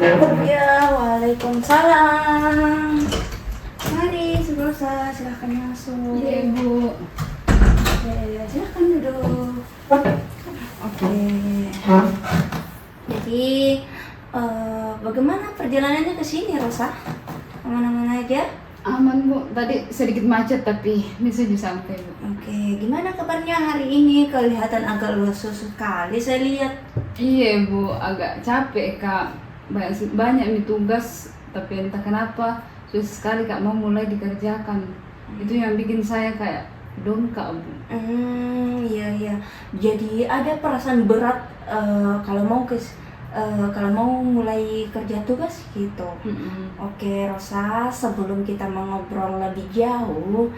Ya, waalaikumsalam. Mari, Rosa, silahkan masuk. Iya, Ibu. Oke, silahkan duduk. Oke. Jadi, bagaimana perjalanannya ke sini, Rosa? Aman-aman aja? Aman, Bu. Tadi sedikit macet tapi bisa sampai, Bu. Oke, gimana kabarnya hari ini? Kelihatan agak lesu sekali, saya lihat. Iya, Bu. Agak capek, Kak. Banyak nih tugas, tapi entah kenapa susah sekali, Kak, mau mulai dikerjakan. Itu yang bikin saya kayak dongkak, Bu. Iya iya. Jadi ada perasaan berat kalau mau mulai kerja tugas gitu. Oke, Rosa, sebelum kita mengobrol lebih jauh,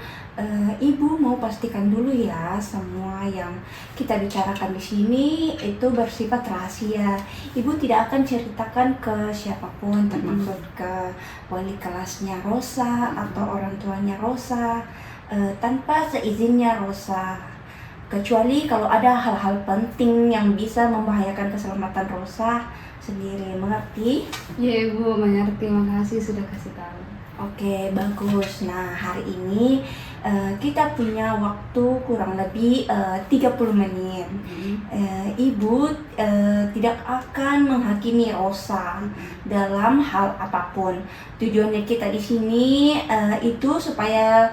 Ibu mau pastikan dulu ya semua yang kita bicarakan di sini itu bersifat rahasia. Ibu tidak akan ceritakan ke siapapun, termasuk ke wali kelasnya Rosa atau orang tuanya Rosa, tanpa seizinnya Rosa. Kecuali kalau ada hal-hal penting yang bisa membahayakan keselamatan Rosa sendiri, mengerti? Iya, Bu, mengerti. Makasih sudah kasih tahu. Oke, bagus. Nah, hari ini kita punya waktu kurang lebih 30 menit. Ibu tidak akan menghakimi Rosa dalam hal apapun. Tujuannya kita di sini itu supaya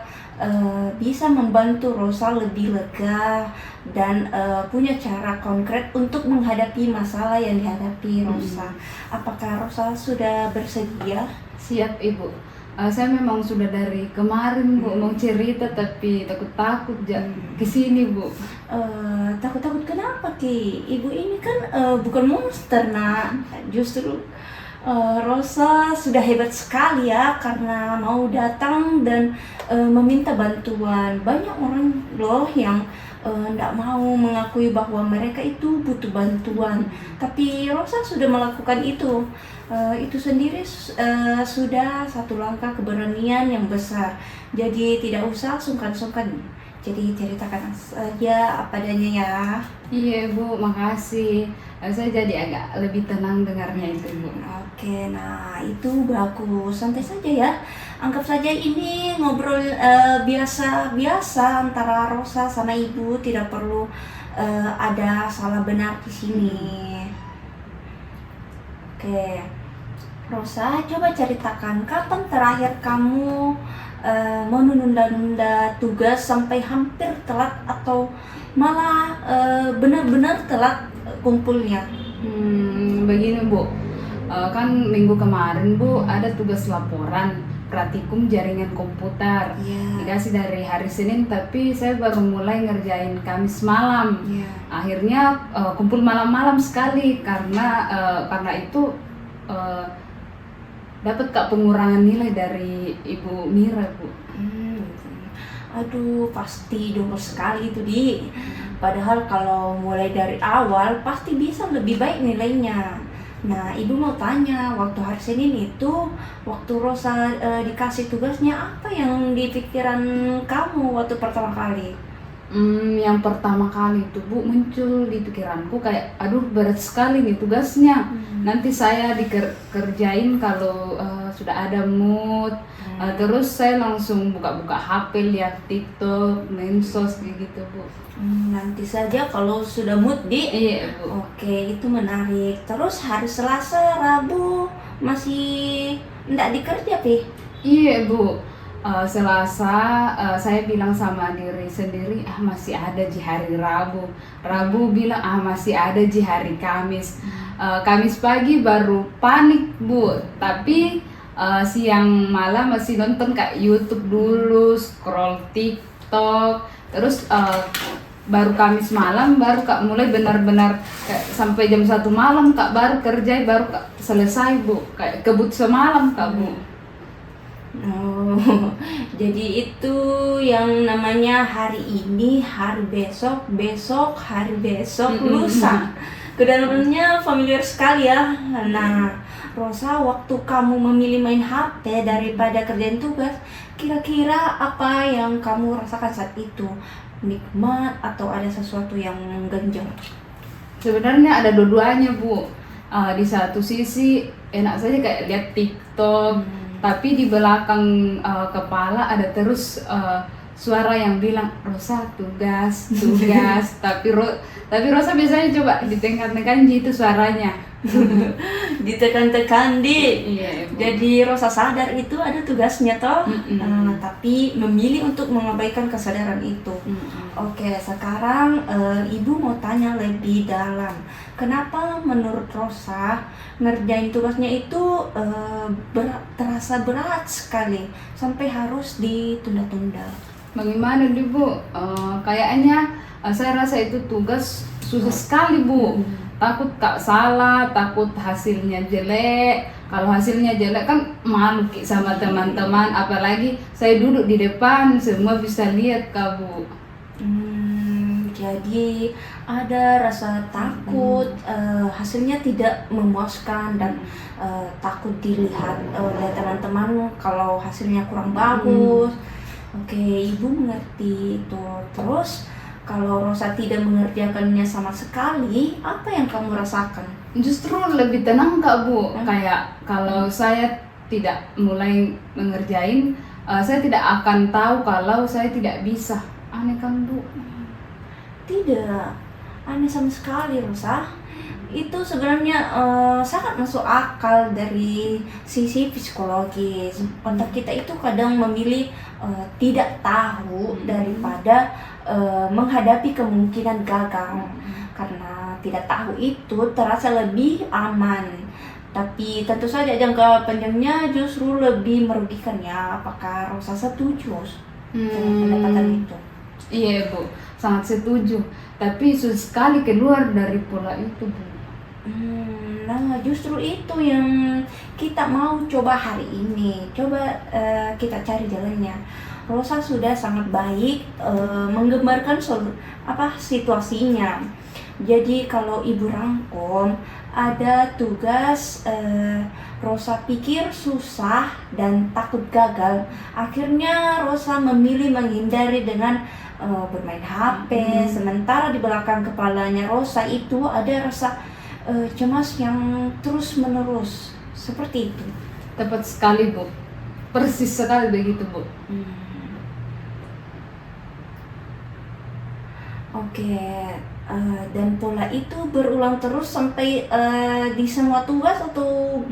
bisa membantu Rosa lebih lega dan punya cara konkret untuk menghadapi masalah yang dihadapi Rosa. Apakah Rosa sudah bersedia? Siap, Ibu. Saya memang sudah dari kemarin, Bu, mau cerita tapi takut-takut kesini, Bu. Takut-takut kenapa, Ki? Ibu ini kan bukan monster, nak. Justru Rosa sudah hebat sekali ya karena mau datang dan meminta bantuan. Banyak orang loh yang tidak mau mengakui bahwa mereka itu butuh bantuan. Tapi Rosa sudah melakukan itu. Itu sendiri sudah satu langkah keberanian yang besar. Jadi tidak usah sungkan-sungkan. Jadi ceritakan saja apa adanya ya. Iya, Bu, makasih. Saya jadi agak lebih tenang dengarnya itu, Bu. Oke, nah itu bagus. Santai saja ya. Anggap saja ini ngobrol biasa-biasa antara Rosa sama Ibu. Tidak perlu ada salah benar di sini. Oke, Rosa, coba ceritakan kapan terakhir kamu menunda-nunda tugas sampai hampir telat atau malah benar-benar telat kumpulnya. Begini, Bu, kan minggu kemarin, Bu, ada tugas laporan praktikum jaringan komputer. Dikasih dari hari Senin, tapi saya baru mulai ngerjain Kamis malam. Akhirnya kumpul malam-malam sekali karena itu dapat Kak pengurangan nilai dari Ibu Mira, Bu. Aduh, pasti double sekali itu, Di. Padahal kalau mulai dari awal pasti bisa lebih baik nilainya. Nah, Ibu mau tanya, waktu hari Senin itu, waktu Rosa dikasih tugasnya, apa yang di pikiran kamu waktu pertama kali? Yang pertama kali itu, Bu, muncul di pikiranku kayak, aduh berat sekali nih tugasnya. Nanti saya dikerjain kalau sudah ada mood. Terus saya langsung buka-buka HP, lihat TikTok, mensos gitu, Bu. Nanti saja kalau sudah mood, Di. Iya, Bu. Oke, itu menarik. Terus hari Selasa, Rabu masih enggak dikerja, Pi? Iya, Bu. Selasa saya bilang sama diri sendiri, masih ada di hari Rabu. Rabu bilang, masih ada di hari Kamis. Kamis pagi baru panik, Bu. Tapi siang malam masih nonton Kak YouTube dulu, scroll TikTok. Terus baru Kamis malam baru Kak mulai benar-benar sampai jam 1 malam Kak baru kerja, baru Kak selesai, Bu. Kayak kebut semalam, Kak, Bu. Oh, jadi itu yang namanya hari ini, hari besok, besok, hari besok, lusa. Kedalamnya familiar sekali ya. Nah, Rosa, waktu kamu memilih main HP daripada kerjaan tugas, kira-kira apa yang kamu rasakan saat itu? Nikmat atau ada sesuatu yang mengganjal? Sebenarnya ada dua-duanya, Bu. Di satu sisi enak saja kayak lihat TikTok, tapi di belakang kepala ada terus suara yang bilang Rosa tugas tugas. tapi Rosa biasanya coba ditekan-tekan gitu suaranya. Ditekan-tekan Iya, Ibu. jadi Rosa sadar itu ada tugasnya toh. Tapi memilih untuk mengabaikan kesadaran itu. Oke, sekarang Ibu mau tanya lebih dalam. Kenapa menurut Rosa ngerjain tugasnya itu terasa berat sekali sampai harus ditunda-tunda? Bagaimana nih Bu? Kayaknya saya rasa itu tugas susah sekali Bu. Takut Kak salah, takut hasilnya jelek. Kalau hasilnya jelek kan malu Ki sama teman-teman. Apalagi saya duduk di depan, semua bisa lihat Kak Bu. Jadi ada rasa takut hasilnya tidak memuaskan dan takut dilihat oleh teman-teman kalau hasilnya kurang bagus. Oke, Ibu mengerti itu. Terus kalau Rosa tidak mengerjakannya sama sekali, apa yang kamu rasakan? Justru lebih tenang Kak Bu. Kayak kalau saya tidak mulai mengerjain, saya tidak akan tahu kalau saya tidak bisa. Aneh kan Bu? Tidak, aneh sama sekali Rosa. Itu sebenarnya sangat masuk akal dari sisi psikologis. Otak kita itu kadang memilih tidak tahu daripada menghadapi kemungkinan gagal. Karena tidak tahu itu terasa lebih aman. Tapi tentu saja jangka panjangnya justru lebih merugikan ya. Apakah Rosa setuju dengan pendapatan itu? Iya Bu, sangat setuju. Tapi susah sekali keluar dari pola itu Bu. Nah justru itu yang kita mau coba hari ini. Coba kita cari jalannya. Rosa sudah sangat baik menggambarkan situasinya. Jadi kalau Ibu rangkum, ada tugas Rosa pikir susah dan takut gagal. Akhirnya Rosa memilih menghindari dengan bermain HP. Sementara di belakang kepalanya Rosa itu ada rasa cemas yang terus menerus. Seperti itu. Tepat sekali Bu, persis sekali begitu Bu. Oke, dan pola itu berulang terus sampai di semua tugas atau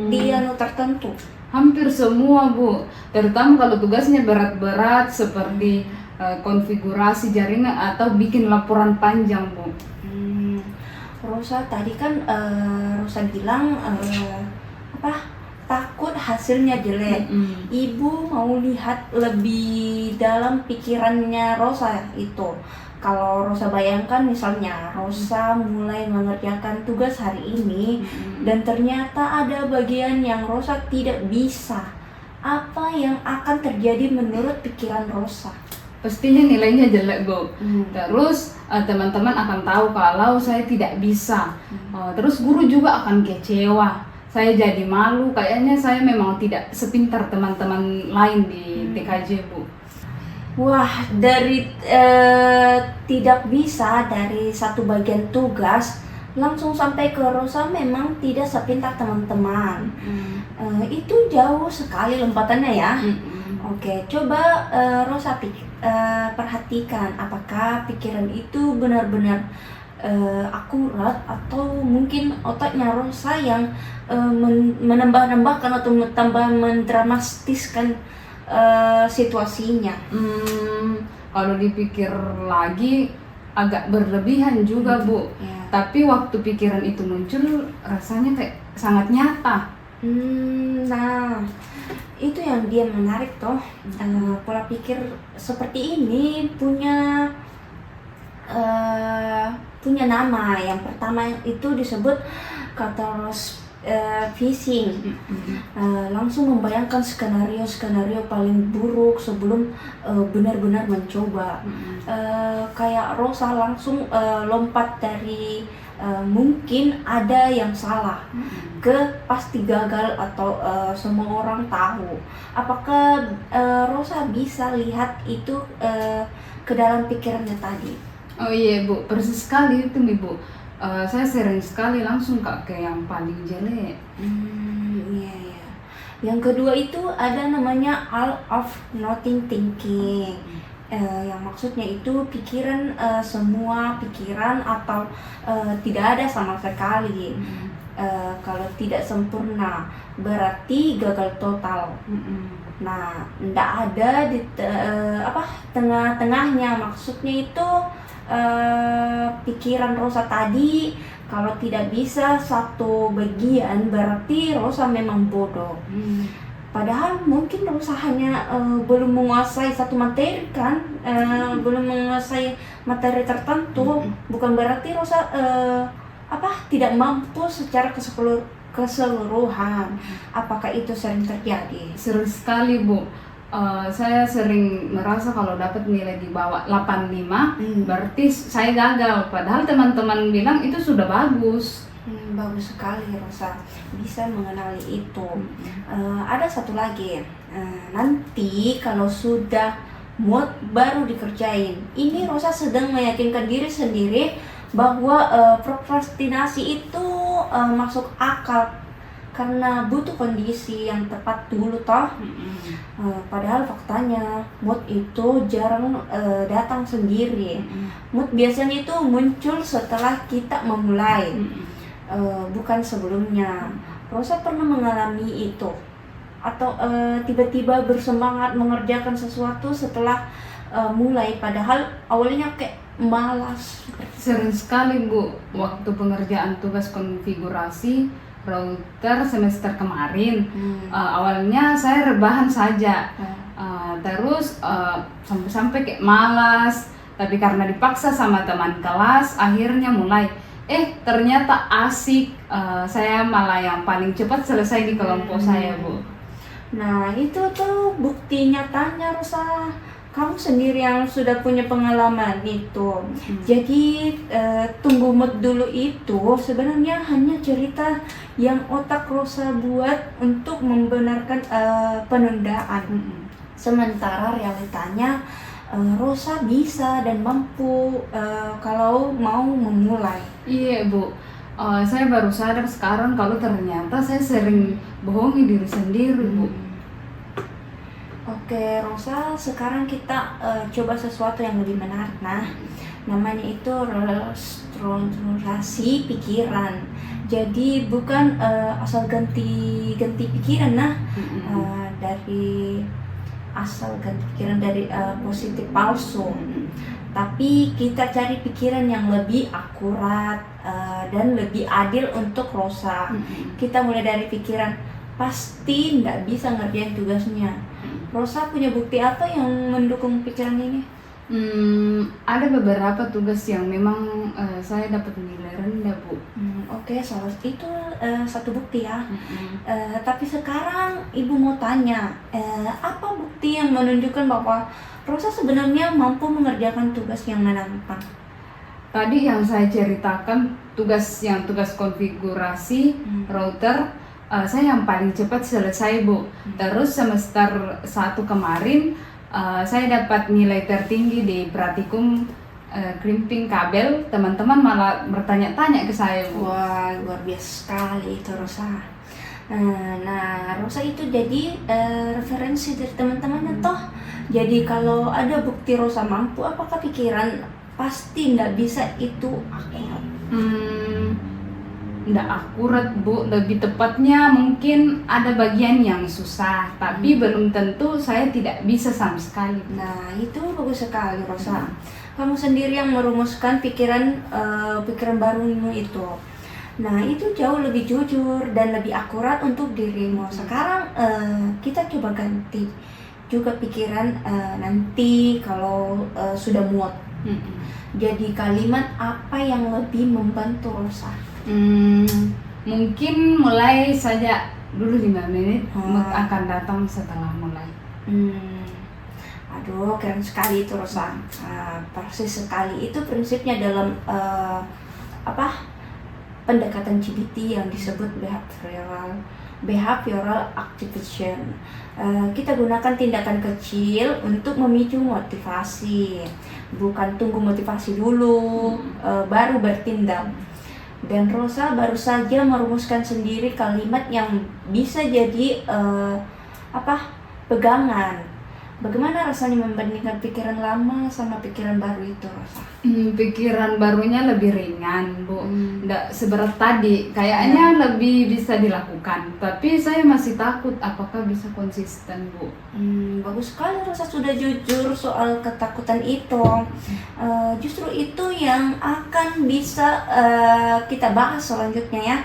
di tertentu? Hampir semua Bu, terutama kalau tugasnya berat-berat seperti konfigurasi jaringan atau bikin laporan panjang Bu. Rosa tadi kan Rosa bilang takut hasilnya jelek. Ibu mau lihat lebih dalam pikirannya Rosa itu. Kalau Rosa bayangkan misalnya Rosa mulai mengerjakan tugas hari ini dan ternyata ada bagian yang Rosa tidak bisa. Apa yang akan terjadi menurut pikiran Rosa? Pastinya nilainya jelek Bu. Terus teman-teman akan tahu kalau saya tidak bisa. Terus guru juga akan kecewa. Saya jadi malu, kayaknya saya memang tidak sepintar teman-teman lain di TKJ Bu. Wah, dari tidak bisa dari satu bagian tugas langsung sampai ke Rosa memang tidak sepintar teman-teman. Itu jauh sekali lompatannya ya. Oke, coba Rosa perhatikan apakah pikiran itu benar-benar akurat atau mungkin otaknya Rosa yang menambah-nambahkan atau tambah mendramatiskan situasinya. Kalau dipikir lagi agak berlebihan juga Bu. Tapi waktu pikiran itu muncul rasanya kayak sangat nyata. Nah itu yang dia menarik toh. Pola pikir seperti ini punya nama. Yang pertama itu disebut phishing. Langsung membayangkan skenario paling buruk sebelum benar-benar mencoba. Kayak Rosa langsung lompat dari mungkin ada yang salah ke pasti gagal atau semua orang tahu. Apakah Rosa bisa lihat itu ke dalam pikirannya tadi? Oh iya Bu, persis sekali itu nih Bu. saya sering sekali langsung Kak ke yang paling jelek. Iya ya. Yang kedua itu ada namanya all of nothing thinking. Yang maksudnya itu pikiran, semua pikiran atau tidak ada sama sekali. Kalau tidak sempurna berarti gagal total. Nah, ndak ada di tengah-tengahnya. Maksudnya itu pikiran Rosa tadi kalau tidak bisa satu bagian berarti Rosa memang bodoh. Padahal mungkin Rosa hanya belum menguasai satu materi kan, belum menguasai materi tertentu, bukan berarti Rosa tidak mampu secara keseluruhan. Apakah itu sering terjadi? Sering sekali Bu. Saya sering merasa kalau dapat nilai di bawah 85 berarti saya gagal, padahal teman-teman bilang itu sudah bagus. Bagus sekali Rosa bisa mengenali itu. Ada satu lagi, nanti kalau sudah mood baru dikerjain. Ini Rosa sedang meyakinkan diri sendiri bahwa prokrastinasi itu masuk akal karena butuh kondisi yang tepat dulu toh. Padahal faktanya mood itu jarang datang sendiri. Mood biasanya itu muncul setelah kita memulai, bukan sebelumnya. Rosa pernah mengalami itu atau tiba-tiba bersemangat mengerjakan sesuatu setelah mulai padahal awalnya kayak malas. Sering sekali Bu, waktu pengerjaan tugas konfigurasi router semester kemarin. Awalnya saya rebahan saja, terus sampai kayak malas, tapi karena dipaksa sama teman kelas akhirnya mulai. Ternyata asik, saya malah yang paling cepat selesai di kelompok saya Bu. Nah itu tuh bukti nyatanya Rosa, kamu sendiri yang sudah punya pengalaman itu. Jadi tunggu mood dulu itu sebenarnya hanya cerita yang otak Rosa buat untuk membenarkan penundaan. Sementara realitanya Rosa bisa dan mampu kalau mau memulai. Iya Bu, saya baru sadar sekarang kalau ternyata saya sering bohongi diri sendiri Bu. Oke Rosa, sekarang kita coba sesuatu yang lebih menarik. Nah, namanya itu restrukturasi pikiran. Jadi bukan asal ganti pikiran. Dari asal ganti pikiran dari positif palsu. Tapi kita cari pikiran yang lebih akurat dan lebih adil untuk Rosa. Kita mulai dari pikiran pasti nggak bisa ngerjain tugasnya. Rosa punya bukti apa yang mendukung pikiran ini? Ada beberapa tugas yang memang saya dapat nilai rendah Bu. Oke, salah itu satu bukti ya. Tapi sekarang Ibu mau tanya, apa bukti yang menunjukkan bahwa Rosa sebenarnya mampu mengerjakan tugas yang menantang? Tadi yang saya ceritakan tugas konfigurasi router, saya yang paling cepat selesai Bu. Terus semester 1 kemarin saya dapat nilai tertinggi di praktikum crimping kabel. Teman-teman malah bertanya-tanya ke saya Bu. Wah, luar biasa sekali itu Rosa. Nah, Rosa itu jadi referensi dari teman-temannya toh. Jadi kalau ada bukti Rosa mampu, apakah pikiran pasti nggak bisa itu akurat? Nggak akurat Bu, lebih tepatnya mungkin ada bagian yang susah, tapi belum tentu saya tidak bisa sama sekali. Nah itu bagus sekali Rosa. Kamu sendiri yang merumuskan pikiran barumu itu. Nah itu jauh lebih jujur dan lebih akurat untuk dirimu. Sekarang kita coba ganti juga pikiran nanti kalau sudah muat. Jadi kalimat apa yang lebih membantu Rosa? Mungkin mulai saja dulu 5 menit, mood akan datang setelah mulai. Aduh, keren sekali itu Rosa. Persis sekali. Itu prinsipnya dalam pendekatan CBT yang disebut behavioral activation. Kita gunakan tindakan kecil untuk memicu motivasi, bukan tunggu motivasi dulu baru bertindak. Dan Rosa baru saja merumuskan sendiri kalimat yang bisa jadi pegangan. Bagaimana rasanya membandingkan pikiran lama sama pikiran baru itu, Rosa? Pikiran barunya lebih ringan, Bu. Nggak seberat tadi. Kayaknya lebih bisa dilakukan. Tapi saya masih takut apakah bisa konsisten, Bu. Bagus sekali Rosa sudah jujur soal ketakutan itu. Justru itu yang akan bisa kita bahas selanjutnya ya.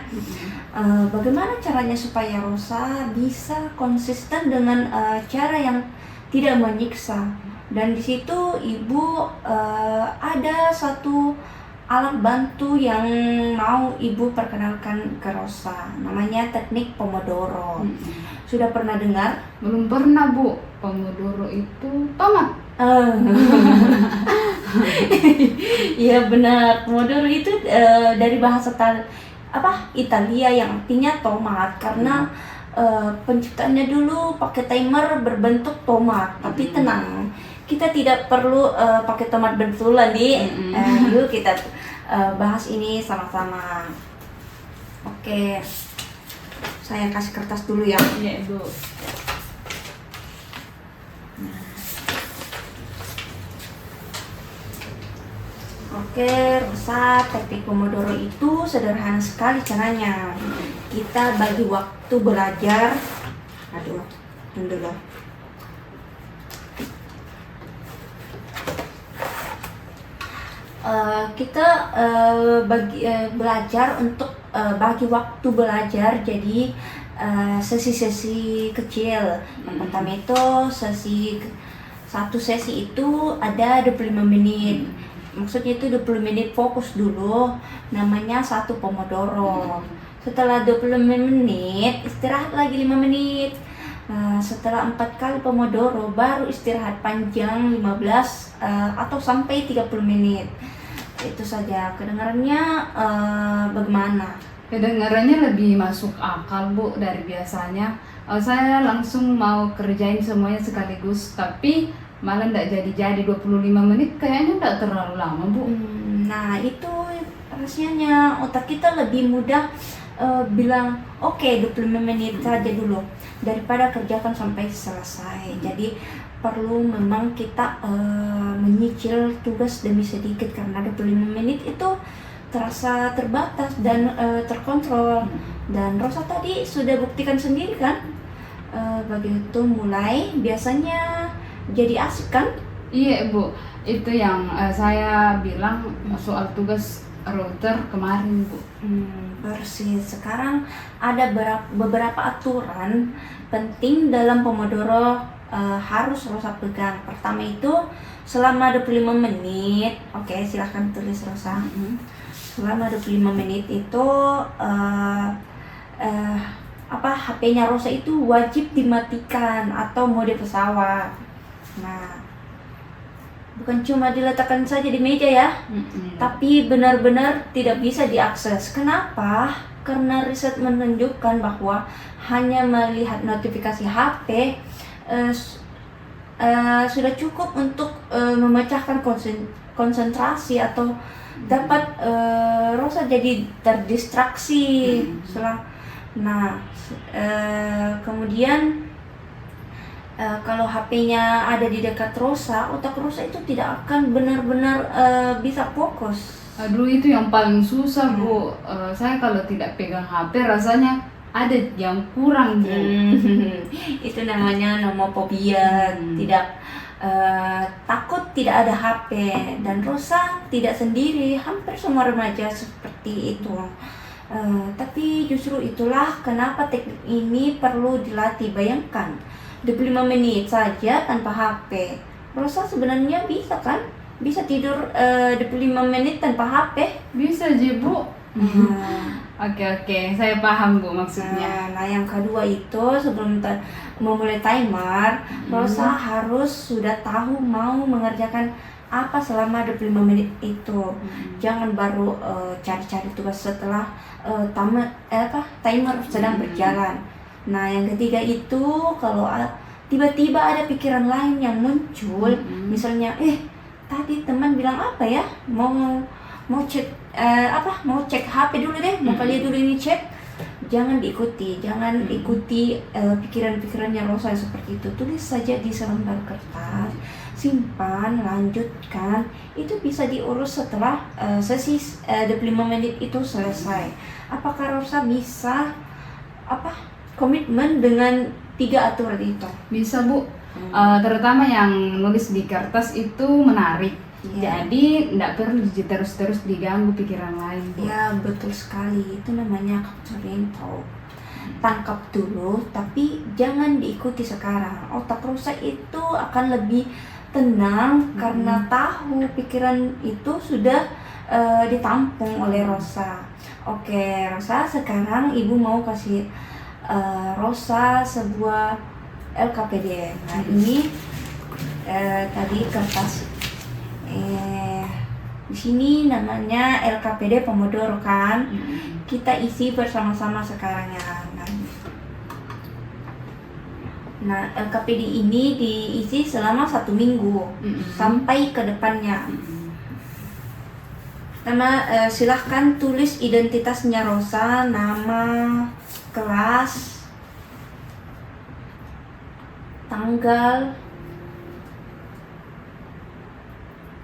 Bagaimana caranya supaya Rosa bisa konsisten dengan cara yang tidak menyiksa. Dan di situ Ibu ada satu alat bantu yang mau Ibu perkenalkan ke Rosa, namanya teknik Pomodoro. Sudah pernah dengar? Belum pernah, Bu. Pomodoro itu tomat. Iya benar, Pomodoro itu dari bahasa Italia yang artinya tomat, karena penciptanya dulu pakai timer berbentuk tomat. Tapi tenang, kita tidak perlu pakai tomat betulan nih. Yuk kita bahas ini sama-sama. Oke, saya kasih kertas dulu ya. Iya, Bu. Oke, Rosa, teknik Pomodoro itu sederhana sekali caranya. Kita bagi waktu belajar. Aduh, tunggu dulu. Kita belajar untuk bagi waktu belajar jadi sesi-sesi kecil. Yang pertama itu satu sesi itu ada 25 menit. Maksudnya itu 20 menit fokus dulu, namanya satu Pomodoro. Setelah 25 menit istirahat lagi 5 menit. Setelah 4 kali Pomodoro baru istirahat panjang 15 atau sampai 30 menit. Itu saja. Kedengarannya bagaimana? Kedengarannya lebih masuk akal, Bu, dari biasanya. Saya langsung mau kerjain semuanya sekaligus, tapi malah nggak jadi 25 menit kayaknya nggak terlalu lama, Bu. Nah itu rasanya otak kita lebih mudah bilang oke, 25 menit saja dulu daripada kerjakan sampai selesai. Jadi perlu memang kita menyicil tugas demi sedikit, karena 25 menit itu terasa terbatas dan terkontrol. Dan Rosa tadi sudah buktikan sendiri kan, begitu mulai biasanya jadi asik kan? Iya, Bu, itu yang saya bilang soal tugas router kemarin, Bu. Persis. Sekarang ada beberapa aturan penting dalam Pomodoro harus Rosa pegang. Pertama itu selama 25 menit. Oke, silahkan tulis Rosa. Selama 25 menit itu HP-nya Rosa itu wajib dimatikan atau mode pesawat. Nah, bukan cuma diletakkan saja di meja ya, tapi benar-benar tidak bisa diakses. Kenapa? Karena riset menunjukkan bahwa hanya melihat notifikasi HP sudah cukup untuk memecahkan konsentrasi atau dapat Rosa jadi terdistraksi. Kemudian kalau HP-nya ada di dekat Rosa, otak Rosa itu tidak akan benar-benar bisa fokus. Aduh, itu yang paling susah, Bu. Saya kalau tidak pegang HP rasanya ada yang kurang, Bu. Itu namanya nomophobia. Tidak takut tidak ada HP. Dan Rosa tidak sendiri, hampir semua remaja seperti itu. Tapi justru itulah kenapa teknik ini perlu dilatih. Bayangkan 25 menit saja tanpa HP. Rosa sebenarnya bisa kan? Bisa tidur 25 menit tanpa HP? Bisa aja, Bu. Oke, saya paham, Bu, maksudnya. Nah, yang kedua itu sebelum memulai timer, Rosa harus sudah tahu mau mengerjakan apa selama 25 menit itu. Jangan baru cari-cari tugas setelah timer sedang berjalan. Nah, yang ketiga itu kalau tiba-tiba ada pikiran lain yang muncul, misalnya tadi teman bilang apa ya, mau mau mau cek HP dulu deh, mau lihat dulu ini chat, jangan diikuti, jangan ikuti pikiran-pikirannya Rosa seperti itu. Tulis saja di selembar kertas, simpan, lanjutkan. Itu bisa diurus setelah sesi 25 menit itu selesai. Apakah Rosa bisa komitmen dengan 3 aturan itu? Bisa Bu, terutama yang nulis di kertas itu menarik. Jadi tidak perlu terus-terus diganggu pikiran lain, Bu. Ya betul sekali, itu namanya capturing thought. Tangkap dulu, tapi jangan diikuti sekarang. Otak Rosa itu akan lebih tenang karena tahu pikiran itu sudah ditampung oleh Rosa. Oke Rosa, sekarang Ibu mau kasih Rosa sebuah LKPD. Nah ini tadi kertas di sini namanya LKPD Pomodoro kan. Kita isi bersama-sama sekarang ya. Nah LKPD ini diisi selama 1 minggu sampai ke depannya. Pertama silahkan tulis identitasnya Rosa, nama, kelas, tanggal.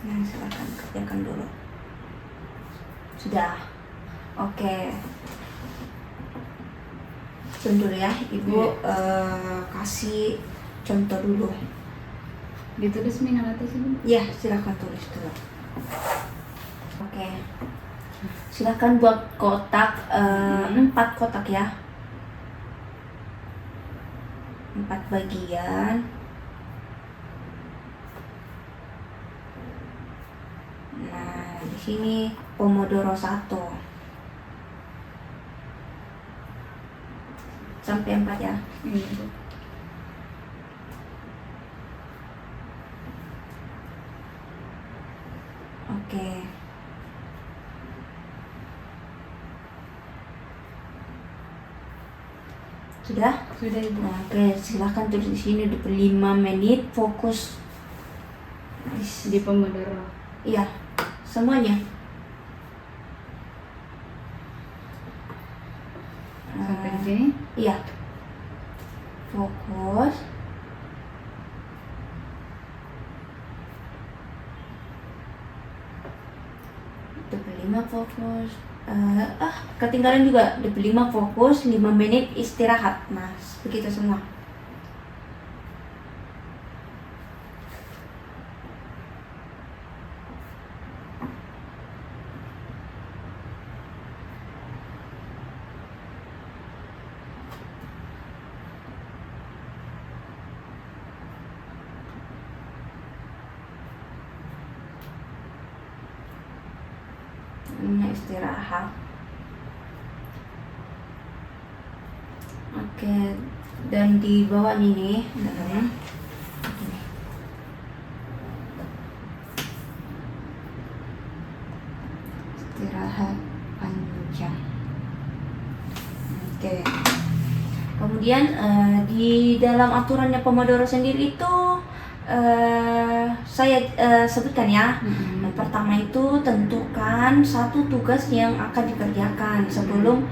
Nah, silakan kerjakan dulu. Sudah. Oke. Tunggu dulu ya, Ibu kasih contoh dulu. Ditulis minal atas ini? Ya, silakan tulis dulu. Oke. Silakan buat kotak 4 kotak ya. 4 bagian. Nah, di sini Pomodoro 1 sampai 4 ya. Oke. Sudah? Sudah Ibu. Nah, oke, silahkan tulis di sini 25 menit fokus Di Pomodoro. Iya, semuanya. Sampai di sini? Iya. Fokus. Lima fokus. Ketinggalan juga 25 fokus, 5 menit istirahat. Mas, begitu semua. Ini istirahat. Oke, dan di bawah ini nih, istirahat panjang. Oke. Kemudian di dalam aturannya Pomodoro sendiri itu saya sebutkan ya. Yang pertama itu tentukan 1 tugas yang akan dikerjakan sebelum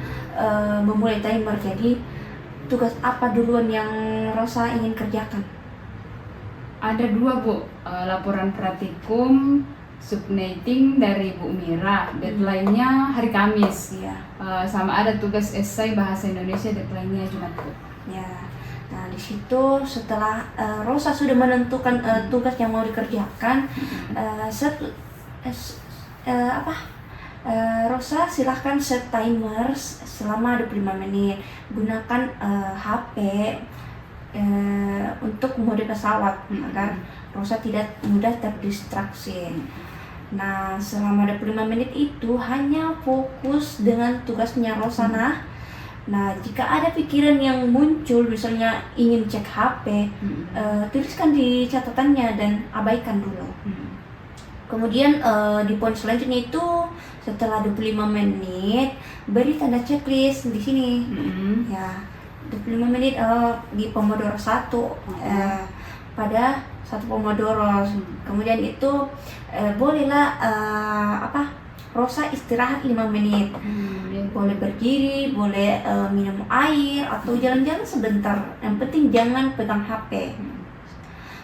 memulai timer. Jadi tugas apa duluan yang Rosa ingin kerjakan? Ada 2 Bu, laporan praktikum subnetting dari Bu Mira, deadline-nya hari Kamis. Iya. Sama ada tugas esai bahasa Indonesia, deadline-nya Jumat Bu. Ya. Nah, di situ setelah Rosa sudah menentukan tugas yang mau dikerjakan, Rosa silahkan set timer selama 25 menit. Gunakan HP untuk mode pesawat agar Rosa tidak mudah terdistraksi. Nah, selama 25 menit itu hanya fokus dengan tugasnya Rosa. Nah, jika ada pikiran yang muncul, misalnya ingin cek HP, tuliskan di catatannya dan abaikan dulu. Kemudian di poin selanjutnya itu setelah 25 menit beri tanda checklist di sini. Ya, 25 menit di Pomodoro 1 pada 1 Pomodoro. Kemudian itu bolehlah Rosa istirahat 5 menit. Boleh berdiri, boleh minum air atau jalan-jalan sebentar. Yang penting jangan pegang HP.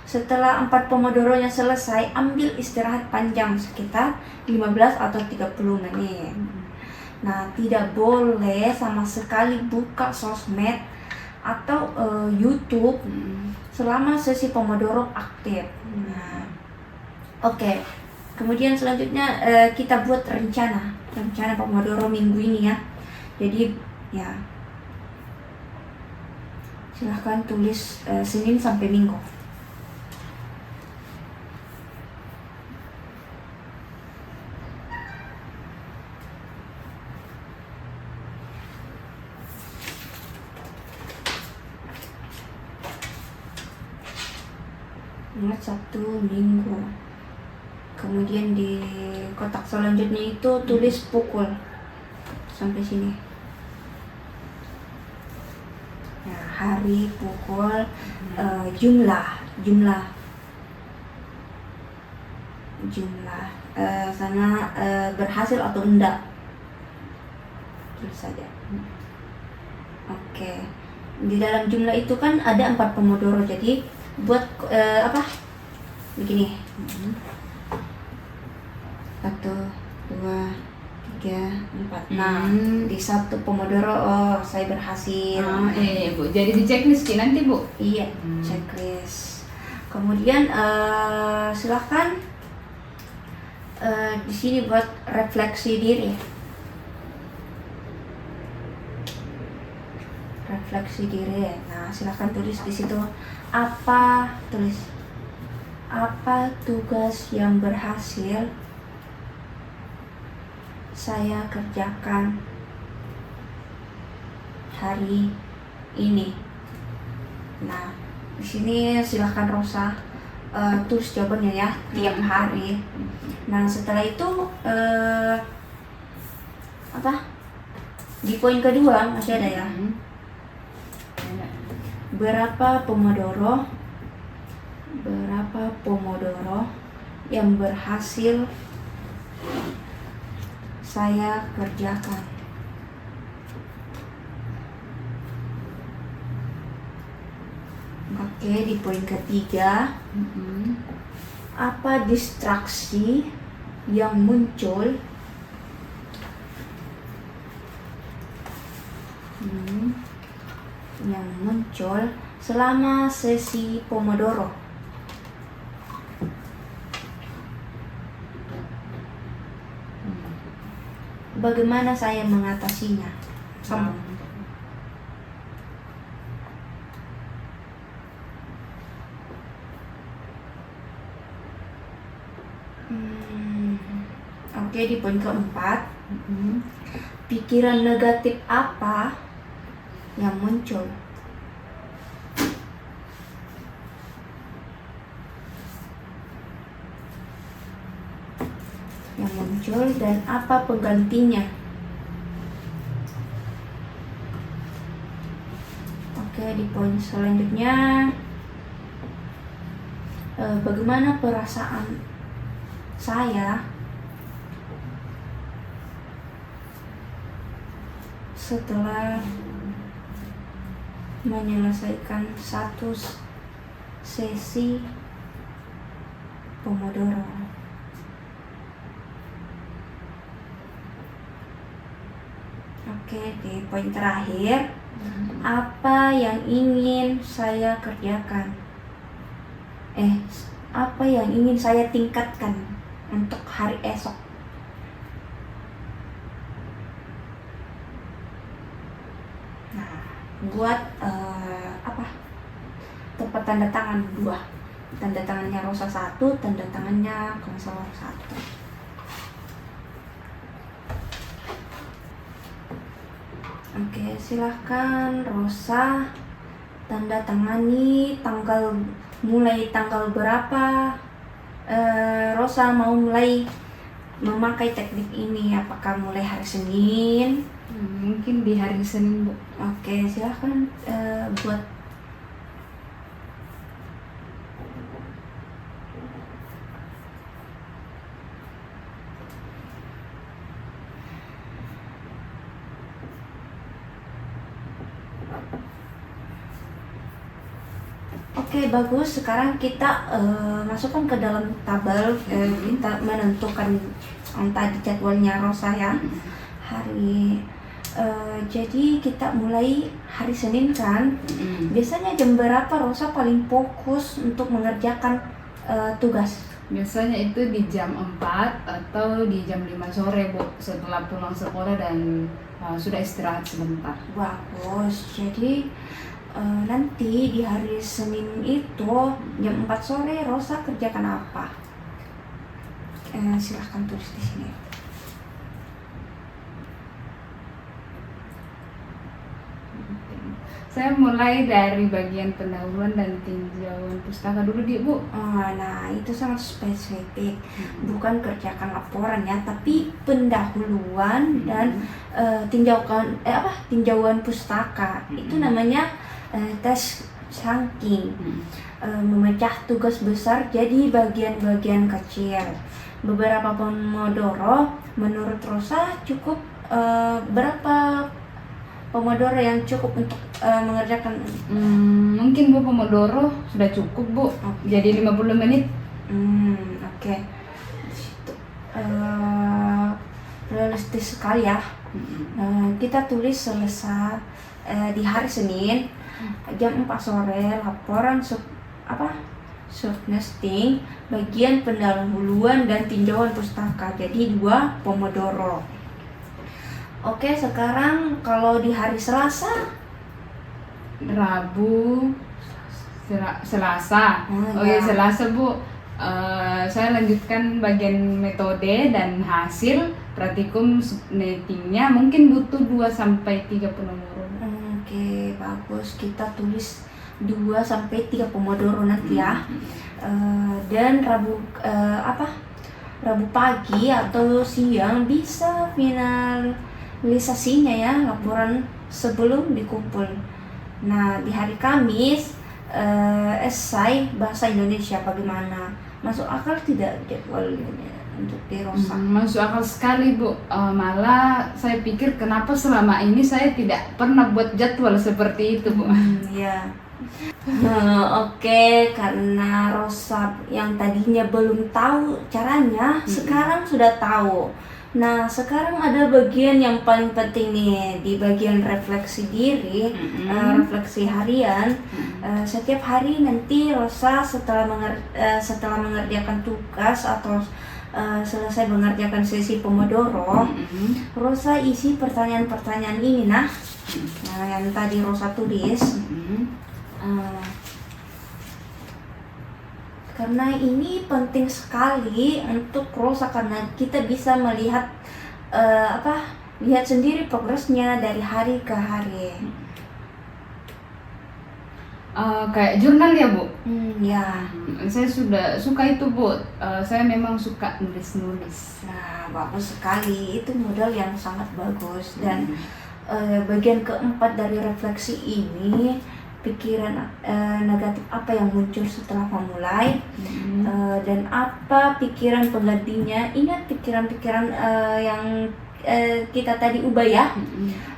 Setelah 4 pomodoronya selesai, ambil istirahat panjang sekitar 15 atau 30 menit. Nah, tidak boleh sama sekali buka sosmed atau YouTube selama sesi pomodoro aktif. Nah, oke. Kemudian selanjutnya kita buat rencana pomodoro minggu ini ya. Jadi ya, silahkan tulis Senin sampai Minggu. Ingat Sabtu, Minggu. Kemudian di kotak selanjutnya itu tulis pukul sampai sini. Nah, hari, pukul, jumlah, sama berhasil atau enggak, tulis saja. Oke. Di dalam jumlah itu kan ada 4 pomodoro, jadi buat begini. 1, 2, 3, 4. Nah, di 1 pomodoro saya berhasil. Bu, jadi di checklist nanti Bu. Iya, checklist. Kemudian silahkan di sini buat refleksi diri. Nah, silahkan tulis di situ apa tugas yang berhasil saya kerjakan hari ini. Nah, di sini silahkan Rosa tulis jawabannya ya tiap hari. Nah, setelah itu di poin kedua masih ada ya. Berapa pomodoro yang berhasil saya kerjakan. Oke, di poin ketiga, apa distraksi yang muncul selama sesi pomodoro? Bagaimana saya mengatasinya? Oke, di poin keempat, pikiran negatif apa yang muncul? Dan apa penggantinya? Oke, di poin selanjutnya, bagaimana perasaan saya setelah menyelesaikan 1 sesi pomodoro? Oke, di poin terakhir, apa yang ingin saya kerjakan? Apa yang ingin saya tingkatkan untuk hari esok? Nah, buat tempat tanda tangan 2. Tanda tangannya Rosa 1, tanda tangannya konselor 1. Oke, silahkan Rosa tanda tangani mulai tanggal berapa Rosa mau mulai memakai teknik ini. Apakah mulai hari Senin? Mungkin di hari Senin Bu. Oke, silahkan buat. Oke, bagus. Sekarang kita masukkan ke dalam tabel. Kita menentukan tadi jadwalnya Rosa ya. Hari jadi kita mulai hari Senin kan. Biasanya jam berapa Rosa paling fokus untuk mengerjakan tugas? Biasanya itu di jam 4 atau di jam 5 sore, Bu, setelah pulang sekolah dan sudah istirahat sebentar. Bagus. Jadi nanti di hari Senin itu jam 4 sore Rosa kerjakan apa? Silahkan tulis di sini. Saya mulai dari bagian pendahuluan dan tinjauan pustaka dulu, Bu. Nah, itu sangat spesifik. Bukan kerjakan laporan ya, tapi pendahuluan dan tinjauan pustaka. Itu namanya tes chunking. Memecah tugas besar jadi bagian-bagian kecil. Beberapa pomodoro menurut Rosa cukup berapa pomodoro yang cukup untuk mengerjakan? Mungkin Bu pomodoro sudah cukup, Bu. Jadi 50 menit. Oke. Realistis sekali ya. Kita tulis selesai di hari Senin jam 4 sore laporan short nesting, bagian pendahuluan dan tinjauan pustaka. Jadi 2 pomodoro. Oke, sekarang kalau di hari Selasa, Rabu, Selasa. Selasa, Bu. Saya lanjutkan bagian metode dan hasil praktikum nettingnya mungkin butuh 2-3 pomodoro. Oke, bagus. Kita tulis 2-3 pomodoro nanti ya. Dan Rabu pagi atau siang bisa finalisasinya ya, laporan sebelum dikumpul. Nah, di hari Kamis esai bahasa Indonesia bagaimana? Masuk akal tidak jadwalnya untuk di Rosa? Masuk akal sekali, Bu. Malah saya pikir kenapa selama ini saya tidak pernah buat jadwal seperti itu, Bu. Ya. Oke, karena Rosa yang tadinya belum tahu caranya, sekarang sudah tahu. Nah, sekarang ada bagian yang paling penting nih, di bagian refleksi diri, refleksi harian. Setiap hari nanti Rosa setelah mengerjakan tugas atau selesai mengerjakan sesi pomodoro, Rosa isi pertanyaan-pertanyaan ini nah yang tadi Rosa tulis. Karena ini penting sekali untuk Rosa, karena kita bisa melihat lihat sendiri progresnya dari hari ke hari. Kayak jurnal ya, Bu? Ya. Saya sudah suka itu, Bu. Saya memang suka nulis-nulis. Nah, bagus sekali. Itu modal yang sangat bagus. Dan bagian keempat dari refleksi ini, pikiran negatif apa yang muncul setelah memulai, dan apa pikiran penggantinya. Ingat pikiran-pikiran yang kita tadi ubah ya.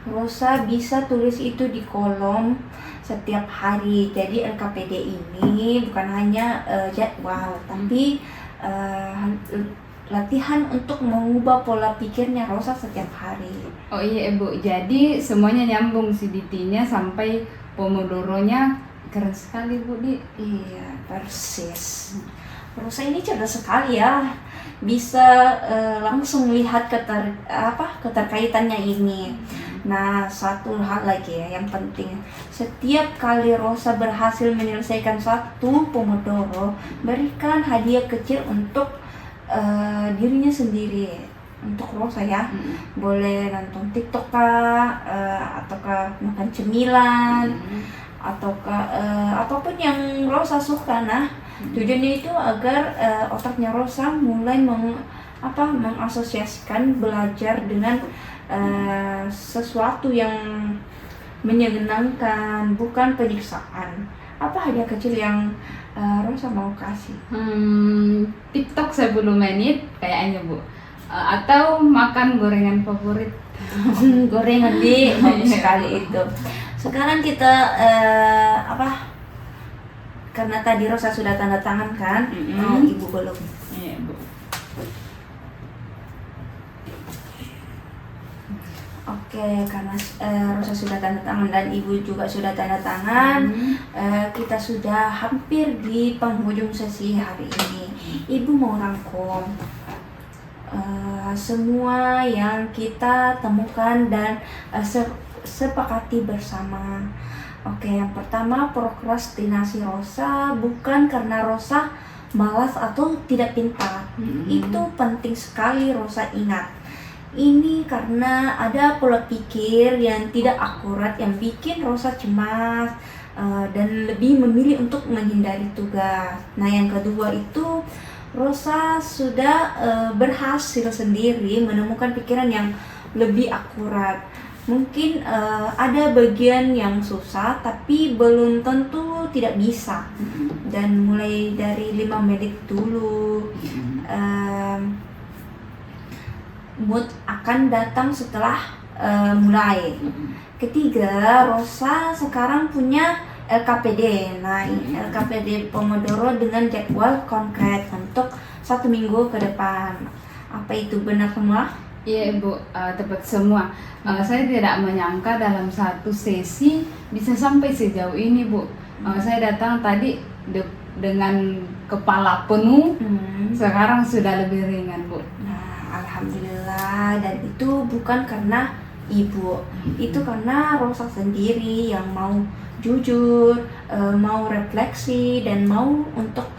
Rosa bisa tulis itu di kolom setiap hari. Jadi LKPD ini bukan hanya jadwal, tapi latihan untuk mengubah pola pikirnya Rosa setiap hari. Oh iya, Bu. Jadi semuanya nyambung, CDT-nya sampai pomodoronya. Keren sekali, Bu. Iya, persis. Rosa ini cerdas sekali ya. Bisa langsung lihat keterkaitannya ini. Nah, satu hal lagi ya yang penting. Setiap kali Rosa berhasil menyelesaikan 1 pomodoro, berikan hadiah kecil untuk dirinya sendiri. Untuk Rosa ya, boleh nonton TikTok kah, ataukah makan cemilan, ataukah apapun yang Rosa suka. Nah, tujuannya itu agar otaknya Rosa mulai mengasosiasikan belajar dengan sesuatu yang menyenangkan, bukan penyiksaan. Apa hadiah kecil yang Rosa mau kasih? TikTok 10 menit kayaknya, Bu. Atau makan gorengan favorit. Gorengan bagus sekali itu. Sekarang kita karena tadi Rosa sudah tanda tangan kan, Ibu belum. Iya, Bu. Oke, karena Rosa sudah tanda tangan dan Ibu juga sudah tanda tangan, kita sudah hampir di penghujung sesi hari ini. Ibu mau rangkum semua yang kita temukan dan sepakati bersama. Oke, yang pertama, prokrastinasi Rosa bukan karena Rosa malas atau tidak pintar. Itu penting sekali Rosa ingat. Ini karena ada pola pikir yang tidak akurat yang bikin Rosa cemas dan lebih memilih untuk menghindari tugas. Nah, yang kedua itu Rosa sudah berhasil sendiri menemukan pikiran yang lebih akurat. Mungkin ada bagian yang susah tapi belum tentu tidak bisa. Dan mulai dari 5 menit dulu, mood akan datang setelah mulai. Ketiga, Rosa sekarang punya LKPD. Nah, LKPD Pomodoro dengan jadwal konkret untuk 1 minggu ke depan. Apa itu benar semua? Iya, Bu, tepat semua. Saya tidak menyangka dalam satu sesi bisa sampai sejauh ini, Bu. Saya datang tadi dengan kepala penuh, sekarang sudah lebih ringan, Bu. Nah, alhamdulillah. Dan itu bukan karena Ibu, itu karena Rosa sendiri yang mau jujur, mau refleksi, dan mau untuk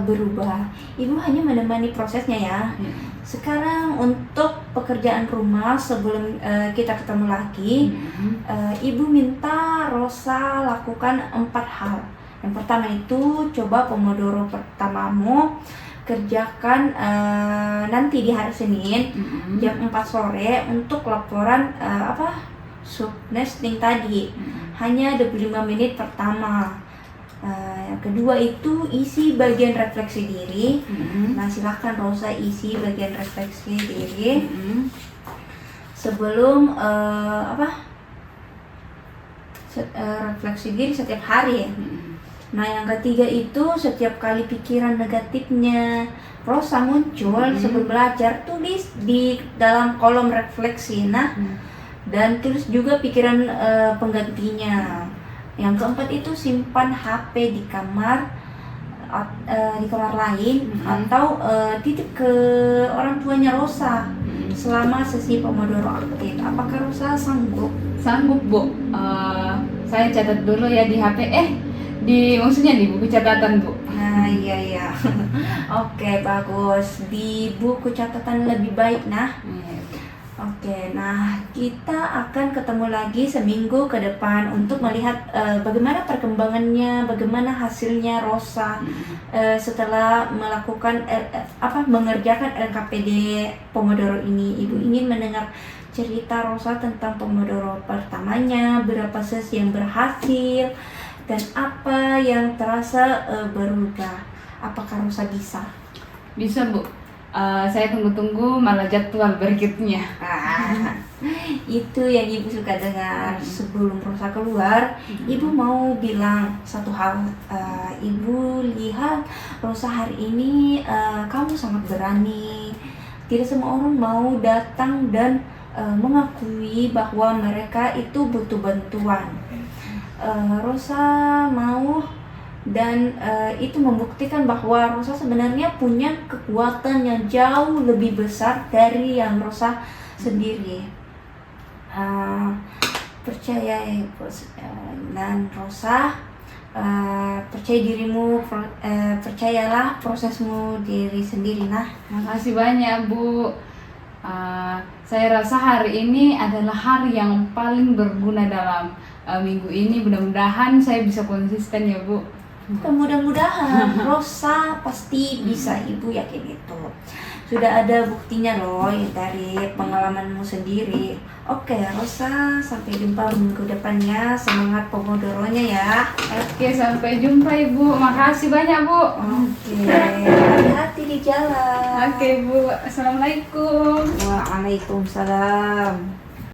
berubah. Ibu hanya menemani prosesnya ya. Sekarang untuk pekerjaan rumah sebelum kita ketemu lagi, Ibu minta Rosa lakukan 4 hal. Yang pertama itu coba Pomodoro pertamamu kerjakan nanti di hari Senin jam 4 sore untuk laporan subnesting tadi. Hanya 25 menit pertama. Yang kedua itu isi bagian refleksi diri. Nah, silahkan Rosa isi bagian refleksi diri sebelum refleksi diri setiap hari. Nah, yang ketiga itu setiap kali pikiran negatifnya Rosa muncul sebelum belajar, tulis di dalam kolom refleksi. Nah, dan tulis juga pikiran penggantinya. Yang keempat itu simpan HP di kamar lain atau titip ke orang tuanya Rosa selama sesi Pomodoro aktif. Apakah Rosa sanggup? Sanggup, Bu. Saya catat dulu ya di HP. Maksudnya di buku catatan, Bu. Nah, iya. Oke, bagus. Di buku catatan lebih baik, nah. Oke, nah kita akan ketemu lagi seminggu ke depan untuk melihat bagaimana perkembangannya, bagaimana hasilnya Rosa setelah melakukan mengerjakan LKPD Pomodoro ini. Ibu ingin mendengar cerita Rosa tentang Pomodoro pertamanya, berapa sesi yang berhasil, dan apa yang terasa berubah. Apakah Rosa bisa? Bisa, Bu. Saya tunggu-tunggu malah jadwal berikutnya. Itu yang Ibu suka dengar. Sebelum Rosa keluar, Ibu mau bilang satu hal. Ibu lihat Rosa hari ini kamu sangat berani. Tidak semua orang mau datang dan mengakui bahwa mereka itu butuh bantuan. Rosa mau dan itu membuktikan bahwa Rosa sebenarnya punya kekuatan yang jauh lebih besar dari yang Rosa sendiri. Percaya dan Rosa, percaya dirimu, percayalah prosesmu diri sendiri. Nah, makasih banyak, Bu. Saya rasa hari ini adalah hari yang paling berguna dalam minggu ini. Mudah-mudahan saya bisa konsisten ya, Bu. Mudah-mudahan Rosa pasti bisa, Ibu yakin itu. Sudah ada buktinya loh dari pengalamanmu sendiri. Oke, Rosa, sampai jumpa minggu depannya. Semangat Pomodoro-nya ya. Oke, sampai jumpa Ibu. Makasih banyak, Bu. Oke, hati-hati di jalan. Oke, Bu. Assalamualaikum. Waalaikumsalam.